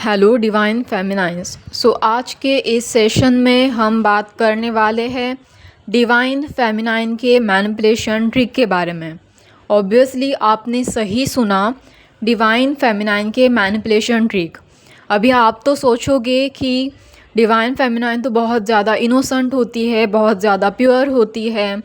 Hello divine फेमिनाइन्स। आज के इस सेशन में हम बात करने वाले हैं डिवाइन फेमिनाइन के मैनिपुलेशन ट्रिक के बारे में। ऑब्वियसली आपने सही सुना, डिवाइन फेमिनाइन के मैनिपुलेशन ट्रिक। अभी आप तो सोचोगे कि डिवाइन फेमिनाइन तो बहुत ज़्यादा इनोसेंट होती है, बहुत ज़्यादा प्योर होती है,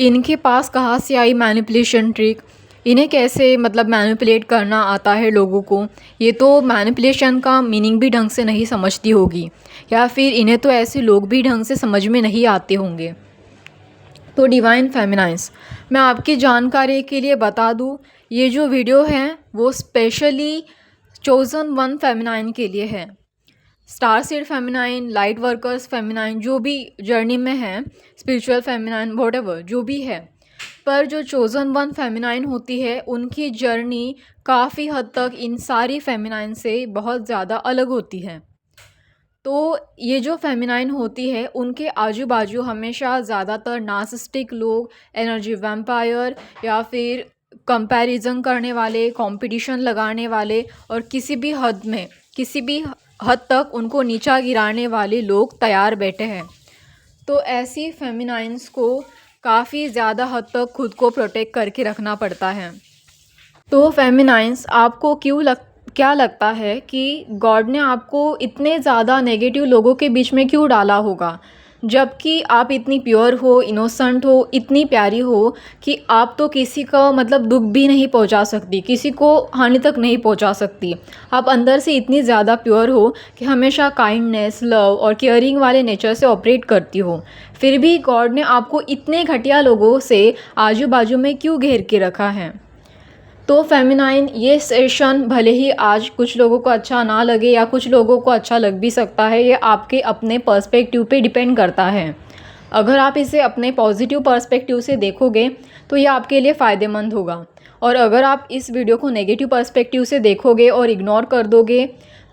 इनके पास कहाँ से आई मैनिपुलेशन ट्रिक, इन्हें कैसे मैनिपुलेट करना आता है लोगों को। ये तो मैनिपुलेशन का मीनिंग भी ढंग से नहीं समझती होगी, या फिर इन्हें तो ऐसे लोग भी ढंग से समझ में नहीं आते होंगे। तो डिवाइन फेमिनाइन्स, मैं आपकी जानकारी के लिए बता दूँ, ये जो वीडियो है वो स्पेशली चोज़न वन फेमिनाइन के लिए है। Star seed feminine, light workers feminine, जो भी जर्नी में है, स्पिरिचुअल फेमिनाइन, व्हाटएवर जो भी है, पर जो चोज़न वन फेमिनाइन होती है उनकी जर्नी काफ़ी हद तक इन सारी फेमिनाइन से बहुत ज़्यादा अलग होती है। तो ये जो फेमिनाइन होती है उनके आजू बाजू हमेशा ज़्यादातर नार्सिसिस्टिक लोग, एनर्जी वैम्पायर, या फिर कंपैरिजन करने वाले, कंपटीशन लगाने वाले, और किसी भी हद तक उनको नीचा गिराने वाले लोग तैयार बैठे हैं। तो ऐसी फेमिनाइन्स को काफ़ी ज़्यादा हद तक खुद को प्रोटेक्ट करके रखना पड़ता है। तो फेमिनाइन्स, आपको क्या लगता है कि गॉड ने आपको इतने ज़्यादा नेगेटिव लोगों के बीच में क्यों डाला होगा, जबकि आप इतनी प्योर हो, इनोसेंट हो, इतनी प्यारी हो कि आप तो किसी का दुख भी नहीं पहुंचा सकती, किसी को हानि तक नहीं पहुंचा सकती। आप अंदर से इतनी ज़्यादा प्योर हो कि हमेशा काइंडनेस, लव और केयरिंग वाले नेचर से ऑपरेट करती हो। फिर भी गॉड ने आपको इतने घटिया लोगों से आजू बाजू में क्यों घेर के रखा है। तो फेमिनाइन, ये सेशन भले ही आज कुछ लोगों को अच्छा ना लगे या कुछ लोगों को अच्छा लग भी सकता है, ये आपके अपने पर्सपेक्टिव पे डिपेंड करता है। अगर आप इसे अपने पॉजिटिव पर्सपेक्टिव से देखोगे तो ये आपके लिए फ़ायदेमंद होगा, और अगर आप इस वीडियो को नेगेटिव पर्सपेक्टिव से देखोगे और इग्नोर कर दोगे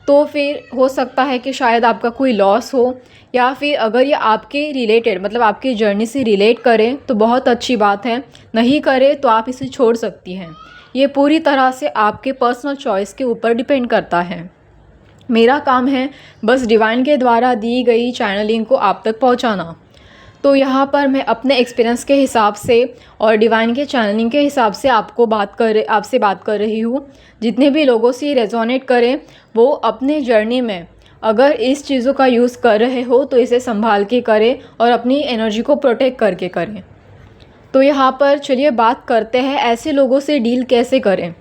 तो फिर हो सकता है कि शायद आपका कोई लॉस हो, या फिर अगर ये आपके रिलेटेड आपकी जर्नी से रिलेट करें तो बहुत अच्छी बात है, नहीं करे तो आप इसे छोड़ सकती हैं। ये पूरी तरह से आपके पर्सनल चॉइस के ऊपर डिपेंड करता है। मेरा काम है बस डिवाइन के द्वारा दी गई चैनलिंग को आप तक पहुंचाना। तो यहाँ पर मैं अपने एक्सपीरियंस के हिसाब से और डिवाइन के चैनलिंग के हिसाब से आपसे बात कर रही हूँ। जितने भी लोगों से रेजोनेट करें, वो अपने जर्नी में अगर इस चीज़ों का यूज़ कर रहे हो तो इसे संभाल के करें और अपनी एनर्जी को प्रोटेक्ट करके करें। तो यहाँ पर चलिए बात करते हैं ऐसे लोगों से डील कैसे करें।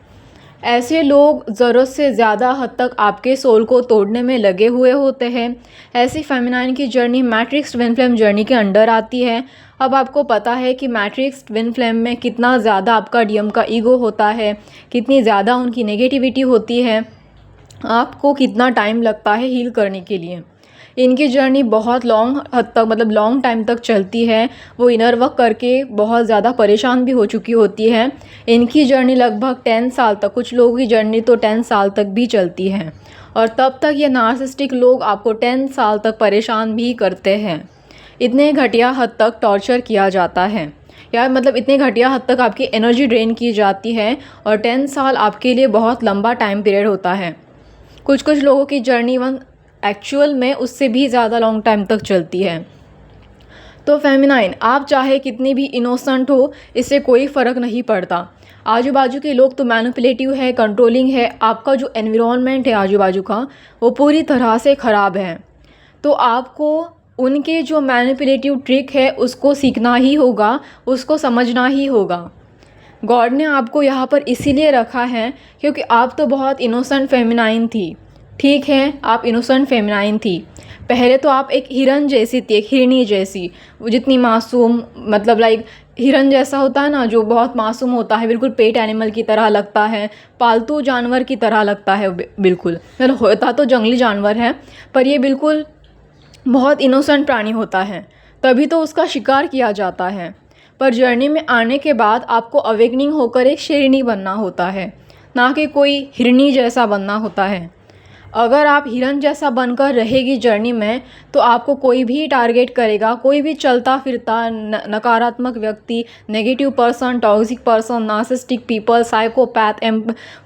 ऐसे लोग ज़रूरत से ज़्यादा हद तक आपके सोल को तोड़ने में लगे हुए होते हैं। ऐसी फेमिनाइन की journey matrix twin flame journey के अंडर आती है। अब आपको पता है कि मैट्रिक्स ट्विन फ्लेम में कितना ज़्यादा आपका डीएम का ईगो होता है, कितनी ज़्यादा उनकी नेगेटिविटी होती है, आपको कितना टाइम लगता है हील करने के लिए। इनकी जर्नी बहुत लॉन्ग हद तक लॉन्ग टाइम तक चलती है। वो इनर वर्क करके बहुत ज़्यादा परेशान भी हो चुकी होती है। इनकी जर्नी लगभग 10 साल तक, कुछ लोगों की जर्नी तो 10 साल तक भी चलती है, और तब तक ये नार्सिसिस्टिक लोग आपको 10 साल तक परेशान भी करते हैं। इतने घटिया हद तक टॉर्चर किया जाता है, या इतने घटिया हद तक आपकी एनर्जी ड्रेन की जाती है, और 10 साल आपके लिए बहुत लंबा टाइम पीरियड होता है। कुछ लोगों की जर्नी एक्चुअल में उससे भी ज़्यादा लॉन्ग टाइम तक चलती है। तो फेमिनाइन, आप चाहे कितनी भी इनोसेंट हो, इससे कोई फ़र्क नहीं पड़ता। आजू बाजू के लोग तो मैनिपुलेटिव है, कंट्रोलिंग है, आपका जो एनवायरनमेंट है आजू बाजू का वो पूरी तरह से ख़राब है। तो आपको उनके जो मैनिपुलेटिव ट्रिक है उसको सीखना ही होगा, उसको समझना ही होगा। गॉड ने आपको यहाँ पर इसीलिए रखा है क्योंकि आप तो बहुत इनोसेंट फेमिनाइन थी। ठीक है, आप इनोसेंट फेमिनाइन थी। पहले तो आप एक हिरन जैसी थी, एक हिरनी जैसी, वो जितनी मासूम, लाइक हिरन जैसा होता है ना, जो बहुत मासूम होता है, बिल्कुल पेट एनिमल की तरह लगता है, पालतू जानवर की तरह लगता है बिल्कुल। होता तो जंगली जानवर है, पर ये बिल्कुल बहुत इनोसेंट प्राणी होता है, तभी तो उसका शिकार किया जाता है। पर जर्नी में आने के बाद आपको अवेकनिंग होकर एक शेरनी बनना होता है, ना कि कोई हिरनी जैसा बनना होता है। अगर आप हिरन जैसा बनकर रहेगी जर्नी में, तो आपको कोई भी टारगेट करेगा, कोई भी चलता फिरता नकारात्मक व्यक्ति, negative person, toxic person, narcissistic people, psychopath,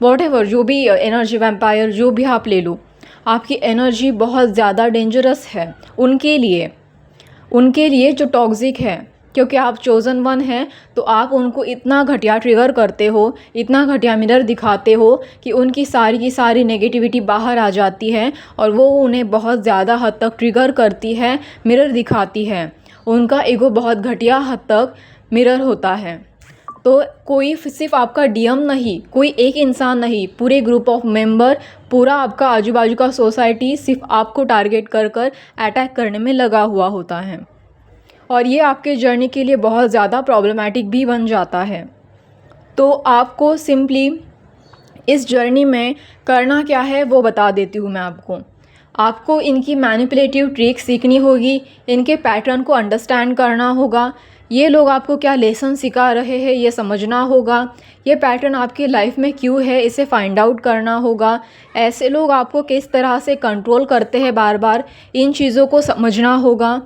whatever, जो भी एनर्जी वैम्पायर, जो भी आप ले लो, आपकी एनर्जी बहुत ज़्यादा डेंजरस है उनके लिए जो टॉक्सिक है, क्योंकि आप चोज़न वन हैं। तो आप उनको इतना घटिया ट्रिगर करते हो, इतना घटिया मिरर दिखाते हो कि उनकी सारी की सारी नेगेटिविटी बाहर आ जाती है और वो उन्हें बहुत ज़्यादा हद तक ट्रिगर करती है, मिरर दिखाती है। उनका ईगो बहुत घटिया हद तक मिरर होता है। तो कोई सिर्फ आपका डीएम नहीं, कोई एक इंसान नहीं, पूरे ग्रुप ऑफ मेंबर, पूरा आपका आजू बाजू का सोसाइटी सिर्फ आपको टारगेट कर कर अटैक करने में लगा हुआ होता है और ये आपके जर्नी के लिए बहुत ज़्यादा प्रॉब्लमेटिक भी बन जाता है। तो आपको सिंपली इस जर्नी में करना क्या है वो बता देती हूँ मैं आपको। आपको इनकी मैनिपुलेटिव ट्रिक सीखनी होगी, इनके पैटर्न को अंडरस्टैंड करना होगा, ये लोग आपको क्या लेसन सिखा रहे हैं ये समझना होगा, ये पैटर्न आपकी लाइफ में क्यों है इसे फाइंड आउट करना होगा, ऐसे लोग आपको किस तरह से कंट्रोल करते हैं बार बार इन चीज़ों को समझना होगा,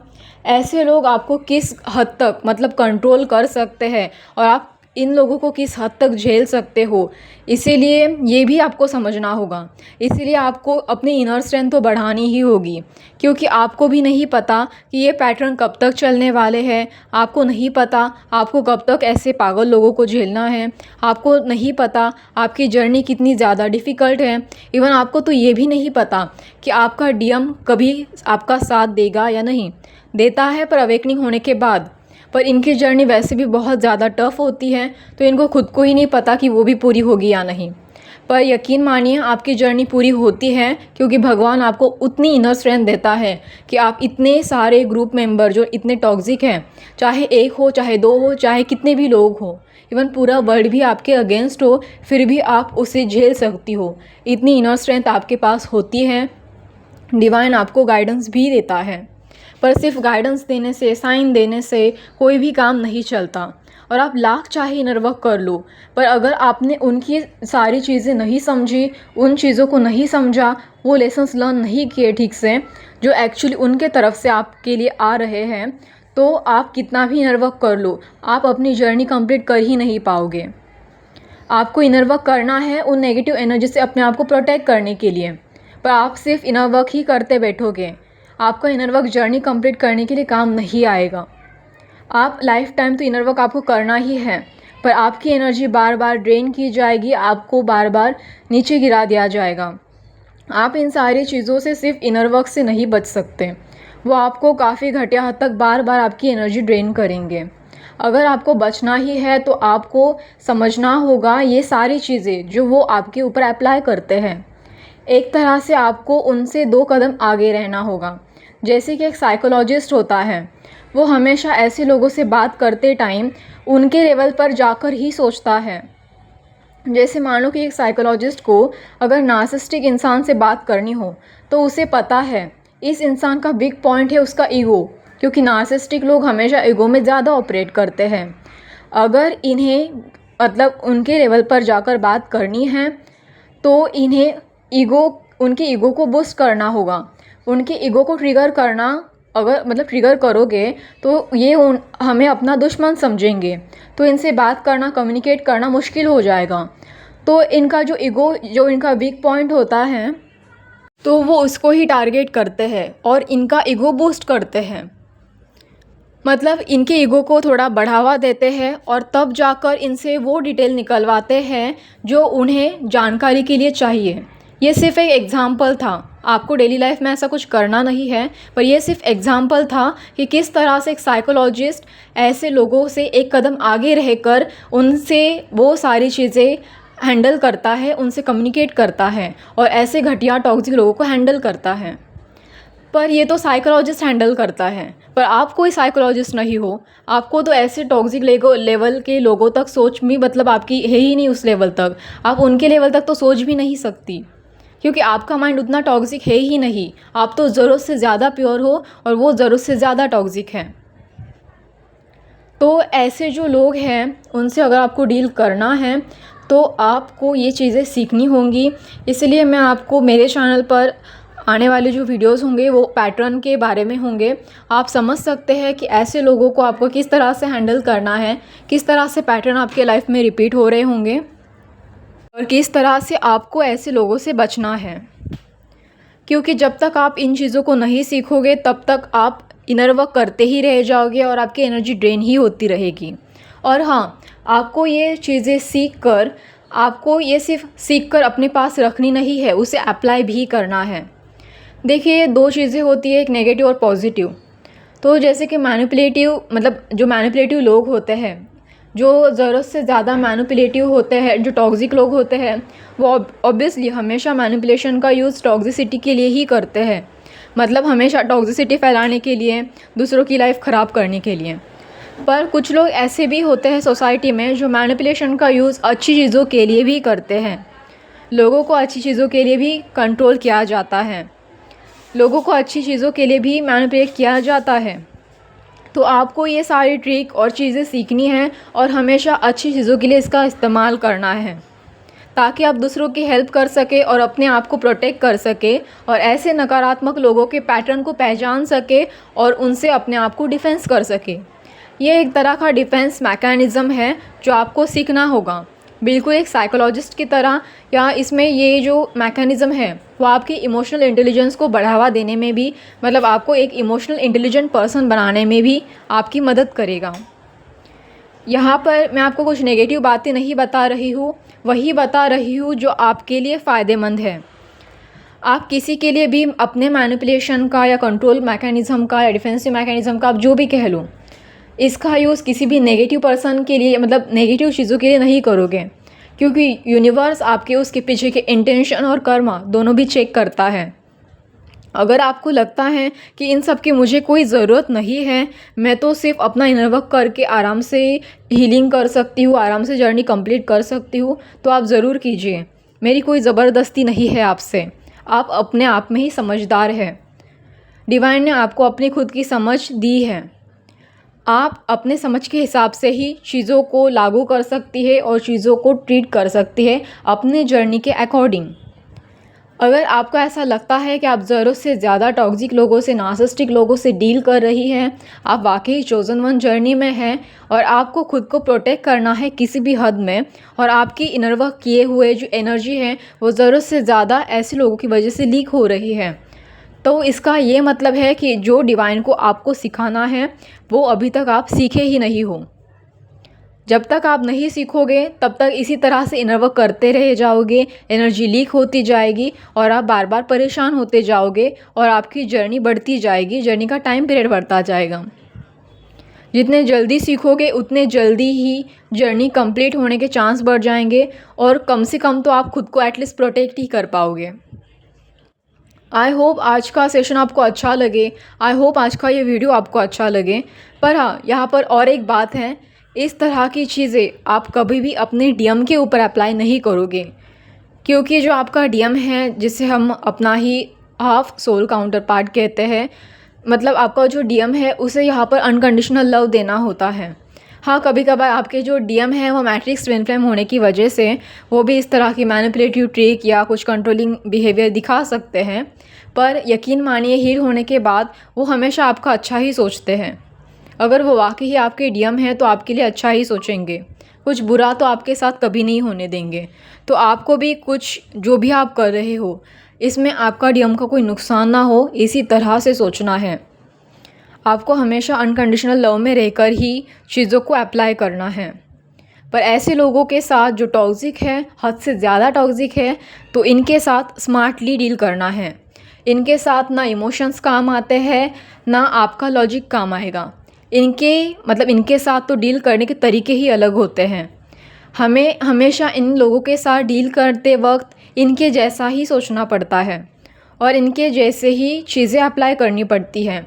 ऐसे लोग आपको किस हद तक मतलब कंट्रोल कर सकते हैं और आप इन लोगों को किस हद तक झेल सकते हो, इसीलिए ये भी आपको समझना होगा। इसीलिए आपको अपनी इनर स्ट्रेंथ तो बढ़ानी ही होगी, क्योंकि आपको भी नहीं पता कि ये पैटर्न कब तक चलने वाले हैं। आपको नहीं पता आपको कब तक ऐसे पागल लोगों को झेलना है। आपको नहीं पता आपकी जर्नी कितनी ज़्यादा डिफ़िकल्ट है। इवन आपको तो ये भी नहीं पता कि आपका डीएम कभी आपका साथ देगा या नहीं। देता है पर अवेकनिंग होने के बाद। पर इनकी जर्नी वैसे भी बहुत ज़्यादा टफ़ होती है, तो इनको खुद को ही नहीं पता कि वो भी पूरी होगी या नहीं। पर यकीन मानिए आपकी जर्नी पूरी होती है, क्योंकि भगवान आपको उतनी इनर स्ट्रेंथ देता है कि आप इतने सारे ग्रुप मेंबर जो इतने टॉक्सिक हैं, चाहे एक हो, चाहे दो हो, चाहे कितने भी लोग हो, इवन पूरा वर्ल्ड भी आपके अगेंस्ट हो, फिर भी आप उसे झेल सकती हो। इतनी इनर स्ट्रेंथ आपके पास होती है। डिवाइन आपको गाइडेंस भी देता है, पर सिर्फ गाइडेंस देने से, साइन देने से कोई भी काम नहीं चलता। और आप लाख चाहे इनर वर्क कर लो, पर अगर आपने उनकी सारी चीज़ें नहीं समझी, उन चीज़ों को नहीं समझा, वो लेसन्स लर्न नहीं किए ठीक से जो एक्चुअली उनके तरफ से आपके लिए आ रहे हैं, तो आप कितना भी इनर वर्क कर लो, आप अपनी जर्नी कंप्लीट कर ही नहीं पाओगे। आपको इनर वर्क करना है उन नेगेटिव एनर्जी से अपने आप को प्रोटेक्ट करने के लिए, पर आप सिर्फ इनर वर्क ही करते बैठोगे, आपका इनर वर्क जर्नी कंप्लीट करने के लिए काम नहीं आएगा। आप लाइफ टाइम तो इनर वर्क आपको करना ही है, पर आपकी एनर्जी बार बार ड्रेन की जाएगी, आपको बार बार नीचे गिरा दिया जाएगा। आप इन सारी चीज़ों से सिर्फ इनर वर्क से नहीं बच सकते, वो आपको काफ़ी घटिया हद तक बार बार आपकी एनर्जी ड्रेन करेंगे। अगर आपको बचना ही है तो आपको समझना होगा ये सारी चीज़ें जो वो आपके ऊपर अप्लाई करते हैं, एक तरह से आपको उनसे 2 कदम आगे रहना होगा। जैसे कि एक साइकोलॉजिस्ट होता है, वो हमेशा ऐसे लोगों से बात करते टाइम उनके लेवल पर जाकर ही सोचता है। जैसे मान लो कि एक साइकोलॉजिस्ट को अगर नार्सिसिस्टिक इंसान से बात करनी हो, तो उसे पता है इस इंसान का बिग पॉइंट है उसका ईगो, क्योंकि नार्सिसिस्टिक लोग हमेशा ईगो में ज़्यादा ऑपरेट करते हैं। अगर इन्हें मतलब उनके लेवल पर जाकर बात करनी है तो इन्हें उनके ईगो को बूस्ट करना होगा। उनके ईगो को ट्रिगर करना, अगर मतलब ट्रिगर करोगे तो ये हमें अपना दुश्मन समझेंगे, तो इनसे बात करना, कम्युनिकेट करना मुश्किल हो जाएगा। तो इनका जो ईगो, जो इनका वीक पॉइंट होता है, तो वो उसको ही टारगेट करते हैं और इनका ईगो बूस्ट करते हैं। मतलब इनके ईगो को थोड़ा बढ़ावा देते हैं और तब जाकर इनसे वो डिटेल निकलवाते हैं जो उन्हें जानकारी के लिए चाहिए। ये सिर्फ एक एग्ज़ाम्पल था, आपको डेली लाइफ में ऐसा कुछ करना नहीं है, पर यह सिर्फ एग्ज़ाम्पल था कि किस तरह से एक साइकोलॉजिस्ट ऐसे लोगों से एक कदम आगे रहकर उनसे वो सारी चीज़ें हैंडल करता है, उनसे कम्युनिकेट करता है और ऐसे घटिया टॉक्सिक लोगों को हैंडल करता है। पर ये तो साइकोलॉजिस्ट हैंडल करता है, पर आप कोई साइकोलॉजिस्ट नहीं हो। आपको तो ऐसे टॉक्सिक लेवल के लोगों तक सोच भी मतलब आपकी है ही नहीं, उस लेवल तक आप उनके लेवल तक तो सोच भी नहीं सकती, क्योंकि आपका माइंड उतना टॉक्सिक है ही नहीं। आप तो ज़रूरत से ज़्यादा प्योर हो और वो ज़रूरत से ज़्यादा टॉक्सिक है। तो ऐसे जो लोग हैं उनसे अगर आपको डील करना है तो आपको ये चीज़ें सीखनी होंगी। इसलिए मैं आपको मेरे चैनल पर आने वाले जो वीडियोस होंगे वो पैटर्न के बारे में होंगे। आप समझ सकते हैं कि ऐसे लोगों को आपको किस तरह से हैंडल करना है, किस तरह से पैटर्न आपके लाइफ में रिपीट हो रहे होंगे और किस तरह से आपको ऐसे लोगों से बचना है। क्योंकि जब तक आप इन चीज़ों को नहीं सीखोगे तब तक आप इनर वर्क करते ही रह जाओगे और आपकी एनर्जी ड्रेन ही होती रहेगी। और हाँ, आपको ये चीज़ें सीख कर, आपको ये सिर्फ सीख कर अपने पास रखनी नहीं है, उसे अप्लाई भी करना है। देखिए, दो चीज़ें होती है, एक नेगेटिव और पॉजिटिव। तो जैसे कि मैनिपुलेटिव, मतलब जो मैनिपुलेटिव लोग होते हैं, जो ज़रूरत से ज़्यादा मैनिपुलेटिव होते हैं, जो टॉक्सिक लोग होते हैं, वो ऑब्वियसली हमेशा मैनिपुलेशन का यूज़ टॉक्सिसिटी के लिए ही करते हैं। मतलब हमेशा टॉक्सिसिटी फैलाने के लिए, दूसरों की लाइफ ख़राब करने के लिए। पर कुछ लोग ऐसे भी होते हैं सोसाइटी में जो मैनिपुलेशन का यूज़ अच्छी चीज़ों के लिए भी करते हैं। लोगों को अच्छी चीज़ों के लिए भी कंट्रोल किया जाता है, लोगों को अच्छी चीज़ों के लिए भी मैनिपुलेट किया जाता है। तो आपको ये सारी ट्रिक और चीज़ें सीखनी है और हमेशा अच्छी चीज़ों के लिए इसका इस्तेमाल करना है, ताकि आप दूसरों की हेल्प कर सके और अपने आप को प्रोटेक्ट कर सके और ऐसे नकारात्मक लोगों के पैटर्न को पहचान सके और उनसे अपने आप को डिफेंस कर सके। ये एक तरह का डिफेंस मैकेनिज़्म है जो आपको सीखना होगा, बिल्कुल एक साइकोलॉजिस्ट की तरह। या इसमें ये जो मैकेनिज़्म है वो आपकी इमोशनल इंटेलिजेंस को बढ़ावा देने में भी, मतलब आपको एक इमोशनल इंटेलिजेंट पर्सन बनाने में भी आपकी मदद करेगा। यहाँ पर मैं आपको कुछ नेगेटिव बातें नहीं बता रही हूँ, वही बता रही हूँ जो आपके लिए फ़ायदेमंद है। आप किसी के लिए भी अपने मैनिपुलेशन का या कंट्रोल मैकेनिज़्म का या डिफेंसिव मैकेनिज़्म का, आप जो भी कह लो, इसका यूज़ किसी भी नेगेटिव पर्सन के लिए, मतलब नेगेटिव चीज़ों के लिए नहीं करोगे, क्योंकि यूनिवर्स आपके उसके पीछे के इंटेंशन और कर्मा दोनों भी चेक करता है। अगर आपको लगता है कि इन सब की मुझे कोई ज़रूरत नहीं है, मैं तो सिर्फ अपना इनर वर्क करके आराम से हीलिंग कर सकती हूँ, आराम से जर्नी कंप्लीट कर सकती हूँ, तो आप ज़रूर कीजिए। मेरी कोई ज़बरदस्ती नहीं है आपसे, आप अपने आप में ही समझदार हैं। डिवाइन ने आपको अपनी खुद की समझ दी है, आप अपने समझ के हिसाब से ही चीज़ों को लागू कर सकती है और चीज़ों को ट्रीट कर सकती है अपने जर्नी के अकॉर्डिंग। अगर आपको ऐसा लगता है कि आप ज़रूरत से ज़्यादा टॉक्सिक लोगों से, नार्सिसिस्टिक लोगों से डील कर रही हैं, आप वाकई चोज़न वन जर्नी में हैं और आपको खुद को प्रोटेक्ट करना है किसी भी हद में, और आपकी इनर वर्क किए हुए जो एनर्जी है वो ज़रूरत से ज़्यादा ऐसे लोगों की वजह से लीक हो रही है, तो इसका ये मतलब है कि जो डिवाइन को आपको सिखाना है वो अभी तक आप सीखे ही नहीं हो। जब तक आप नहीं सीखोगे तब तक इसी तरह से इनर वर्क करते रह जाओगे, एनर्जी लीक होती जाएगी और आप बार बार परेशान होते जाओगे और आपकी जर्नी बढ़ती जाएगी, जर्नी का टाइम पीरियड बढ़ता जाएगा। जितने जल्दी सीखोगे उतने जल्दी ही जर्नी कंप्लीट होने के चांस बढ़ जाएंगे और कम से कम तो आप खुद को एटलीस्ट प्रोटेक्ट ही कर पाओगे। आई होप आज का सेशन आपको अच्छा लगे, आई होप आज का ये वीडियो आपको अच्छा लगे। पर हाँ, यहाँ पर और एक बात है, इस तरह की चीज़ें आप कभी भी अपने डीएम के ऊपर अप्लाई नहीं करोगे, क्योंकि जो आपका डीएम है, जिसे हम अपना ही हाफ सोल काउंटर पार्ट कहते हैं, मतलब आपका जो डीएम है उसे यहाँ पर अनकंडीशनल लव देना होता है। हाँ, कभी कभार आपके जो डीएम है वो मैट्रिक्स ट्विन फ्लेम होने की वजह से वो भी इस तरह की मैनिपुलेटिव ट्रिक या कुछ कंट्रोलिंग बिहेवियर दिखा सकते हैं, पर यकीन मानिए हील होने के बाद वो हमेशा आपका अच्छा ही सोचते हैं। अगर वो वाकई आपके डीएम है तो आपके लिए अच्छा ही सोचेंगे, कुछ बुरा तो आपके साथ कभी नहीं होने देंगे। तो आपको भी कुछ जो भी आप कर रहे हो इसमें आपका डीएम का कोई नुकसान ना हो, इसी तरह से सोचना है। आपको हमेशा अनकंडीशनल लव में रहकर ही चीज़ों को अप्लाई करना है। पर ऐसे लोगों के साथ जो टॉक्सिक है, हद से ज़्यादा टॉक्सिक है, तो इनके साथ स्मार्टली डील करना है। इनके साथ ना इमोशंस काम आते हैं, ना आपका लॉजिक काम आएगा। इनके साथ तो डील करने के तरीके ही अलग होते हैं। हमें हमेशा इन लोगों के साथ डील करते वक्त इनके जैसा ही सोचना पड़ता है और इनके जैसे ही चीज़ें अप्लाई करनी पड़ती हैं।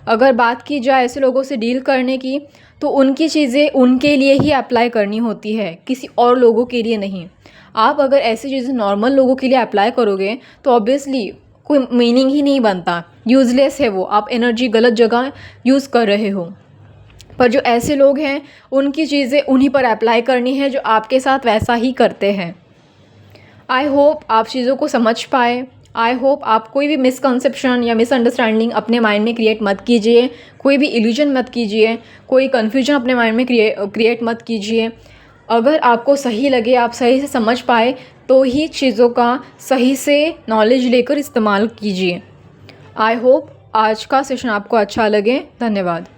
अगर बात की जाए ऐसे लोगों से डील करने की, तो उनकी चीज़ें उनके लिए ही अप्लाई करनी होती है, किसी और लोगों के लिए नहीं। आप अगर ऐसी चीज़ें नॉर्मल लोगों के लिए अप्लाई करोगे तो ऑब्वियसली कोई मीनिंग ही नहीं बनता, यूज़लेस है वो, आप एनर्जी गलत जगह यूज़ कर रहे हो। पर जो ऐसे लोग हैं उनकी चीज़ें उन्हीं पर अप्लाई करनी है जो आपके साथ वैसा ही करते हैं। आई होप आप चीज़ों को समझ पाए। आई होप आप कोई भी मिसकंसेप्शन या मिसअंडरस्टैंडिंग अपने माइंड में क्रिएट मत कीजिए, कोई भी इल्यूजन मत कीजिए, कोई कन्फ्यूजन अपने माइंड में क्रिएट मत कीजिए। अगर आपको सही लगे, आप सही से समझ पाए, तो ही चीज़ों का सही से नॉलेज लेकर इस्तेमाल कीजिए। आई होप आज का सेशन आपको अच्छा लगे। धन्यवाद।